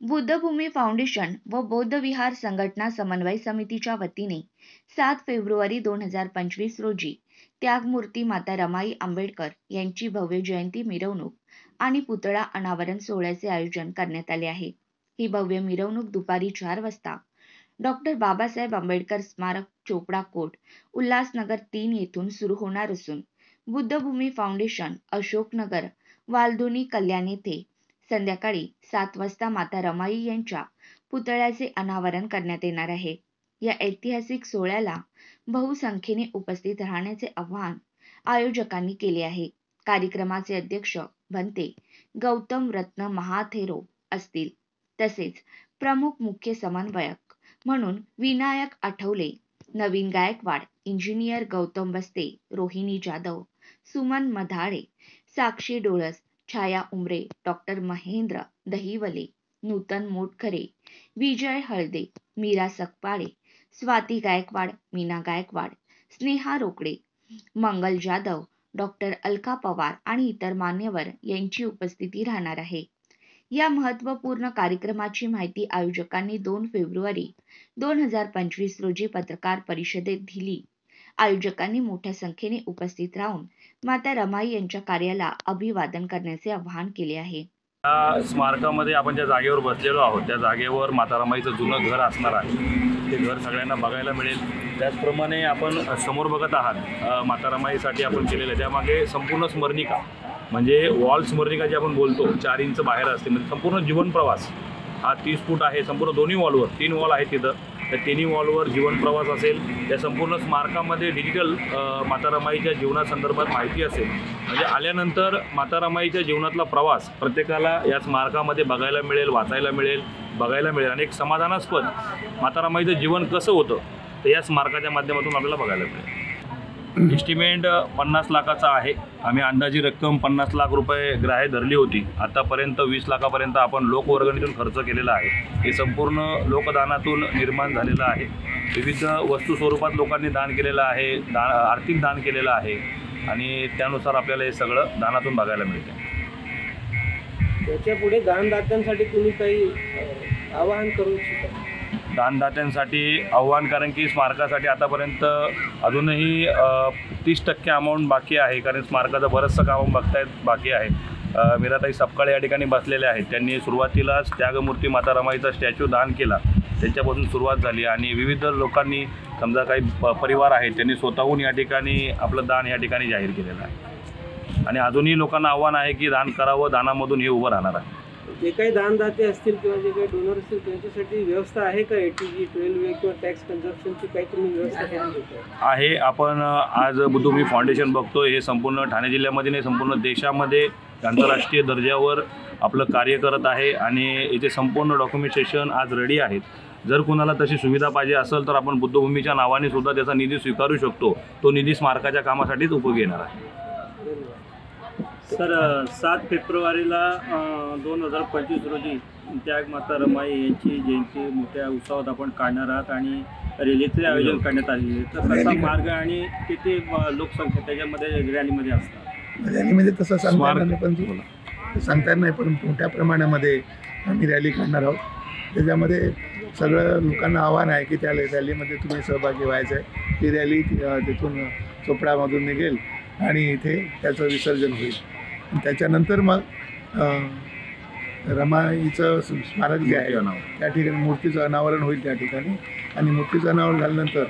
बुद्धभूमी foundation व बौद्ध विहार संघटना समन्वय समितीच्या वतीने 7 फेब्रुवारी 2025 रोजी त्यागमूर्ती माता रमाई आंबेडकर यांची भव्य जयंती मिरवणूक आणि पुतळा अनावरण सोहळ्याचे आयोजन करण्यात आले आहे। ही भव्य मिरवणूक दुपारी 4 वाजता डॉक्टर बाबासाहेब आंबेडकर स्मारक चोपडा कोट उल्हासनगर 3 येथून सुरू होणार असून बुद्धभूमी फाउंडेशन अशोकनगर वालधुनी कल्याण येथे संध्याकाळी 7 वाजता माता रमाई यांच्या पुतळ्याचे अनावरण करण्यात येणार आहे। या ऐतिहासिक सोहळ्याला बहुसंख्येने उपस्थित राहण्याचे आवाहन आयोजकांनी केले आहे। कार्यक्रमाचे अध्यक्ष भंते गौतम रत्न महाथेरो असतील, तसेच प्रमुख मुख्य समन्वयक म्हणून विनायक आठवले, नवीन गायकवाड, इंजिनियर गौतम बस्ते, रोहिणी जाधव, सुमन मधाळे, साक्षी डोळस, छाया उमरे, डॉक्टर महेंद्र दहिवले, नूतन मोटखरे, विजय हळदे, मीरा सकपाळे, स्वाती गायकवाड, मीना गायकवाड, स्नेहा रोकडे, मंगल जाधव, डॉक्टर अलका पवार आणि इतर मान्यवर यांची उपस्थिती राहणार आहे। या महत्त्वपूर्ण कार्यक्रमाची माहिती आयोजकांनी 2 फेब्रुवारी 2025 रोजी पत्रकार परिषदेत दिली। आयोजकांनी मोठ्या संख्येने उपस्थित राहून माता रमाई यांच्या कार्याला अभिवादन करण्याचे आवाहन केले आहे। या स्मारकामध्ये आपण ज्या जागेवर बसलेलो आहोत त्या जागेवर माता रमाईचं जुनं घर असणार आहे। ते घर सगळ्यांना बघायला मिळेल। त्याचप्रमाणे आपण समोर बघत आहात माता रमाईसाठी आपण केलेलं आहे त्यामागे संपूर्ण स्मरणिका म्हणजे वॉल स्मरणिका जी आपण बोलतो 4 इंच बाहेर असते, म्हणजे संपूर्ण जीवन प्रवास हा 30 फूट आहे। संपूर्ण दोन्ही वॉलवर 3 वॉल आहेत तिथं, त्या तिन्ही वॉलवर जीवन प्रवास असेल। त्या संपूर्ण स्मारकामध्ये डिजिटल माता रमाईच्या जीवनासंदर्भात माहिती असेल, म्हणजे आल्यानंतर माता रमाईच्या जीवनातला प्रवास प्रत्येकाला या स्मारकामध्ये बघायला मिळेल, वाचायला मिळेल, बघायला मिळेल आणि एक समाधानास्पद माता रमाईचं जीवन कसं होतं ते या स्मारकाच्या माध्यमातून आपल्याला बघायला मिळेल। एस्टिमेट 50 लाखाचा आहे। आम्ही अंदाजी रक्कम 50 लाख रुपये ग्राह्य धरली होती। आतापर्यंत 20 लाखापर्यंत आपण लोकवर्गणीतून खर्च केलेला आहे। हे संपूर्ण लोकदानातून निर्माण झालेलं आहे। विविध वस्तू स्वरूपात लोकांनी दान केलेलं आहे, आर्थिक दान केलेलं आहे आणि त्यानुसार आपल्याला हे सगळं दानातून बघायला मिळते। त्याच्यापुढे दानदात्यांसाठी तुम्ही काही आवाहन करू इच्छिता? दानदात्यांसाठी आव्हान, कारण की स्मारकासाठी आतापर्यंत अजूनही 30% अमाऊंट बाकी आहे, कारण स्मारकाचं बरंचसं काम बघतायत बाकी आहे। मीराताई सपकाळे या ठिकाणी बसलेले आहेत। त्यांनी सुरुवातीलाच त्यागमूर्ती माता रमाईचा स्टॅच्यू दान केला, त्यांच्यापासून सुरुवात झाली आणि विविध लोकांनी समजा काही परिवार आहेत त्यांनी स्वतःहून या ठिकाणी आपलं दान या ठिकाणी जाहीर केलेलं आहे आणि अजूनही लोकांना आव्हान आहे की दान करावं, दानामधून हे उभं राहणार आहे। जे काही दानदाते असतील किंवा जे काही डोनर असतील त्यांच्यासाठी व्यवस्था आहे का? ATG 12A किंवा टॅक्स कन्झम्पशनची काही तुम्ही व्यवस्था केली आहे? आपण आज बुद्धभूमी फाउंडेशन बघतोय, हे संपूर्ण ठाणे जिल्ह्यामध्ये नाही संपूर्ण देशामध्ये आंतरराष्ट्रीय दर्जावर आपलं कार्य करत आहे आणि याचे संपूर्ण डॉक्युमेंटेशन आज रेडी आहेत। जर कोणाला तशी सुविधा पाहिजे असेल तर आपण बुद्धभूमीच्या नावाने सुद्धा त्याचा निधी स्वीकारू शकतो। तो निधी स्मारकाच्या कामासाठीच उपयोगी येणार आहे। सर, 7 फेब्रुवारीला 2025 रोजी त्यागमाता रमाई यांची जयंती मोठ्या उत्सवात आपण काढणार आहात आणि रॅलीचे आयोजन करण्यात आलेले आहे। तर कसा मार्ग आणि किती लोकसंख्या त्याच्यामध्ये रॅलीमध्ये असतात? रॅलीमध्ये तसं सांगता येणार नाही, पण सांगता येणार नाही, पण मोठ्या प्रमाणामध्ये आम्ही रॅली काढणार आहोत। त्याच्यामध्ये सगळं लोकांना आव्हान आहे की त्या रॅलीमध्ये तुम्ही सहभागी व्हायचं आहे। ती रॅली तिथून चोपडामधून निघेल आणि इथे त्याचं विसर्जन होईल। त्याच्यानंतर मग रमाईचं स्मारक जे आहे त्या ठिकाणी मूर्तीचं अनावरण होईल त्या ठिकाणी आणि मूर्तीचं अनावरण झाल्यानंतर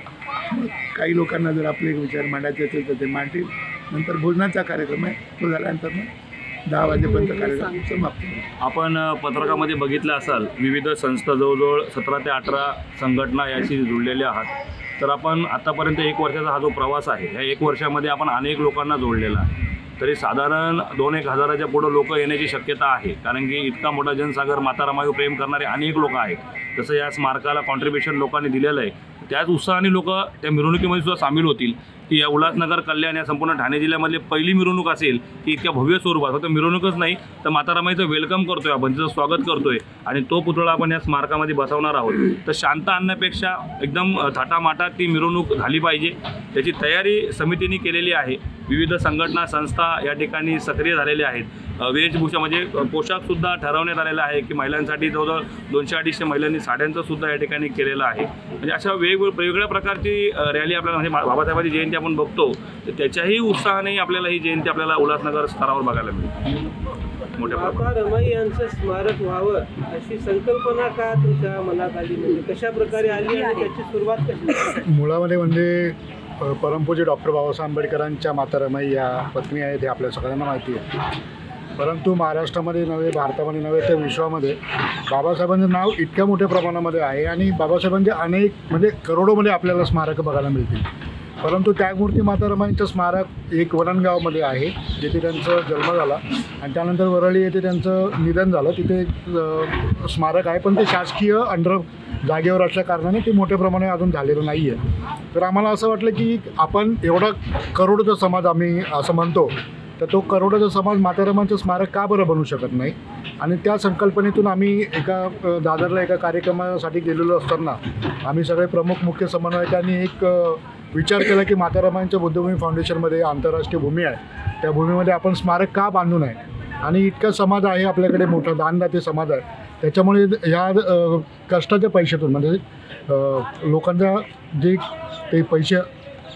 मग काही लोकांना जर आपले विचार मांडायचे असेल तर ते मांडतील। नंतर भोजनाचा कार्यक्रम आहे, तो झाल्यानंतर मग 10 वाजेपर्यंत कार्यक्रम समाप्त होईल। आपण पत्रकामध्ये बघितलं असाल विविध संस्था जवळजवळ 17 ते 18 संघटना याशी जुळलेल्या आहात। तर आपण आतापर्यंत 1 वर्षाचा हा जो प्रवास आहे ह्या 1 वर्षामध्ये आपण अनेक लोकांना जोडलेला आहे। तरी साधारण 2-1 हजाराच्या पुढं लोक येण्याची शक्यता आहे, कारण की इतका मोठा जनसागर माता रमाईवर प्रेम करणारे अनेक लोक आहेत। तसं या स्मारकाला कॉन्ट्रिब्युशन लोकांनी दिलेलं आहे, त्याच उत्साहाने लोक त्या मिरवणुकीमध्ये सुद्धा सामील होतील। की या उल्हासनगर कल्याण या संपूर्ण ठाणे जिल्ह्यामधली पहिली मिरवणूक असेल की इतक्या भव्य स्वरूपात, फक्त मिरवणूकच नाही तर माता रमाईचं वेलकम करतोय आपण, तिचं स्वागत करतोय आणि तो पुतळा आपण या स्मारकामध्ये बसवणार आहोत। तर शांत आणण्यापेक्षा एकदम थाटामाटात ती मिरवणूक झाली पाहिजे, त्याची तयारी समितीने केलेली आहे। विविध संघटना संस्था या ठिकाणी सक्रिय झालेल्या आहेत। वेशभूषा म्हणजे पोशाखसुद्धा ठरवण्यात आलेला आहे की महिलांसाठी जवळजवळ 200-250 महिलांनी साड्यांचं सुद्धा या ठिकाणी केलेलं आहे. म्हणजे अशा वेगवेगळ्या प्रकारची रॅली आपल्याला म्हणजे बाबासाहेबांची जयंती आपण बघतो तर त्याच्याही उत्साहाने आपल्याला ही जयंती आपल्याला उल्हासनगर स्तरावर बघायला मिळते मोठ्या प्रमाणात. माता रमाई यांचं स्मारक व्हावं अशी संकल्पना का तुमच्या मनात आली, म्हणजे कशा प्रकारे आली आणि त्याची सुरुवात कशी झाली? मुळामध्ये म्हणजे परमपूज्य डॉक्टर बाबासाहेब आंबेडकरांच्या माता रमाई या पत्नी आहेत हे आपल्या सगळ्यांना माहिती आहे. परंतु महाराष्ट्रामध्ये नव्हे, भारतामध्ये नव्हे तर विश्वामध्ये बाबासाहेबांचं नाव इतक्या मोठ्या प्रमाणामध्ये आहे आणि बाबासाहेबांचे अनेक म्हणजे करोडोमध्ये आपल्याला स्मारकं बघायला मिळतील. परंतु त्यागमूर्ती माता रमाईंचं स्मारक एक वरणगावमध्ये आहे जिथे त्यांचा जन्म झाला आणि त्यानंतर वरळी येथे त्यांचं निधन झालं. तिथे एक स्मारक आहे पण ते शासकीय अंडर जागेवर असल्या कारणाने ते मोठ्या प्रमाणे अजून झालेलं नाही आहे. तर आम्हाला असं वाटलं की आपण एवढा करोडोचा समाज आम्ही असं म्हणतो तर तो करोडोचा समाज माता रमाईंचं स्मारक का बरं बनवू शकत नाही. आणि त्या संकल्पनेतून आम्ही दादरला एका कार्यक्रमासाठी गेलेलो असताना आम्ही सगळे प्रमुख मुख्य समन्वयकांनी एक विचार केला की माता रमाईंच्या बुद्धभूमी फाउंडेशनमध्ये आंतरराष्ट्रीय भूमी आहे, त्या भूमीमध्ये आपण स्मारक का बांधू नये. आणि इतका समाज आहे आपल्याकडे, मोठा दानदाते समाज आहे, त्याच्यामुळे ह्या कष्टाच्या पैशातून म्हणजे लोकांच्या जे ते पैसे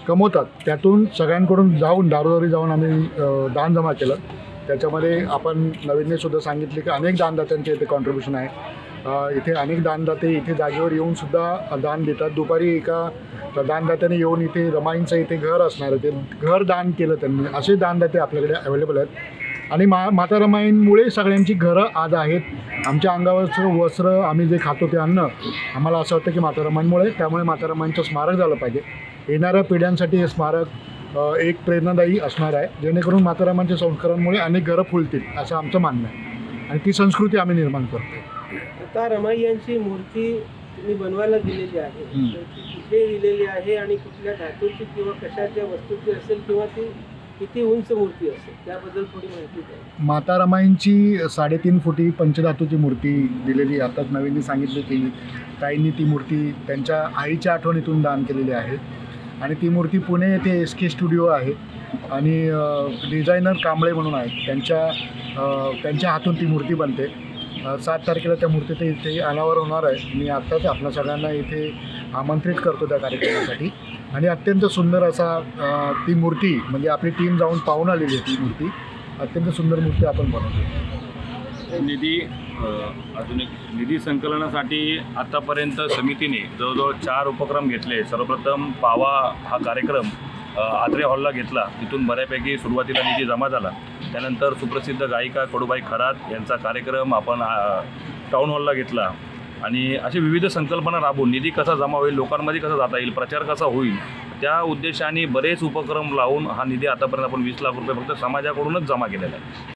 कमवतात त्यातून सगळ्यांकडून जाऊन दारोदारी जाऊन आम्ही दान जमा केलं. त्याच्यामध्ये आपण नवीननेसुद्धा सांगितले की अनेक दानदात्यांचे इथे कॉन्ट्रीब्युशन आहे. इथे अनेक दानदाते इथे जागेवर येऊन सुद्धा दान देतात. दुपारी एका दानदात्याने येऊन इथे रमाईंचं इथे घर असणार आहे, ते घर दान केलं त्यांनी. असे दानदाते आपल्याकडे अवेलेबल आहेत आणि माता रमाईंमुळे सगळ्यांची घरं आज आहेत. आमच्या अंगावरचं वस्त्र, आम्ही जे खातो ते अन्न, आम्हाला असं वाटतं की माता रमाईंमुळे, त्यामुळे माता रमाईंचं स्मारक झालं पाहिजे. येणाऱ्या पिढ्यांसाठी हे स्मारक एक प्रेरणादायी असणार आहे, जेणेकरून माता रमाईंच्या संस्कारांमुळे अनेक घरं फुलतील असं आमचं मानणं आहे आणि ती संस्कृती आम्ही निर्माण करतो. माता रमाई यांची मूर्ती तुम्ही बनवायला दिलेली आहे, तर ती कुठे दिलेली आहे आणि कुठल्या धातूची किंवा कशाच्या वस्तूची असेल किंवा ती किती उंच मूर्ती असेल त्याबद्दल थोडी माहिती द्या. माता रमाईंची 3.5 फुटी पंचधातूची मूर्ती दिलेली. आताच नवीननी सांगितली की ताईंनी ती मूर्ती त्यांच्या आईच्या आठवणीतून दान केलेली आहे आणि ती मूर्ती पुणे येथे SK स्टुडिओ आहे आणि डिझायनर कांबळे म्हणून आहेत, त्यांच्या हातून ती मूर्ती बनते. 7 तारखेला त्या मूर्ती इथे अनावर होणार आहे. मी आत्ताच आपल्या सगळ्यांना इथे आमंत्रित करतो त्या कार्यक्रमासाठी. आणि अत्यंत सुंदर असा ती मूर्ती म्हणजे आपली टीम जाऊन पाहून आलेली आहे. ती मूर्ती अत्यंत सुंदर मूर्ती आपण बनवतो. अजून एक निधी संकलनासाठी आतापर्यंत समितीने जवळजवळ 4 उपक्रम घेतले. सर्वप्रथम पावा हा कार्यक्रम आत्रे हॉलला घेतला, तिथून बऱ्यापैकी सुरुवातीला निधी जमा झाला. त्यानंतर सुप्रसिद्ध गायिका कडूबाई खरात यांचा कार्यक्रम आपण टाऊन हॉलला घेतला आणि अशी विविध संकल्पना राबवून निधी कसा जमा होईल, लोकांमध्ये कसा जाता येईल, प्रचार कसा होईल, त्या उद्देशाने बरेच उपक्रम लावून हा निधी आतापर्यंत आपण 20 लाख रुपये फक्त समाजाकडूनच जमा केलेला आहे.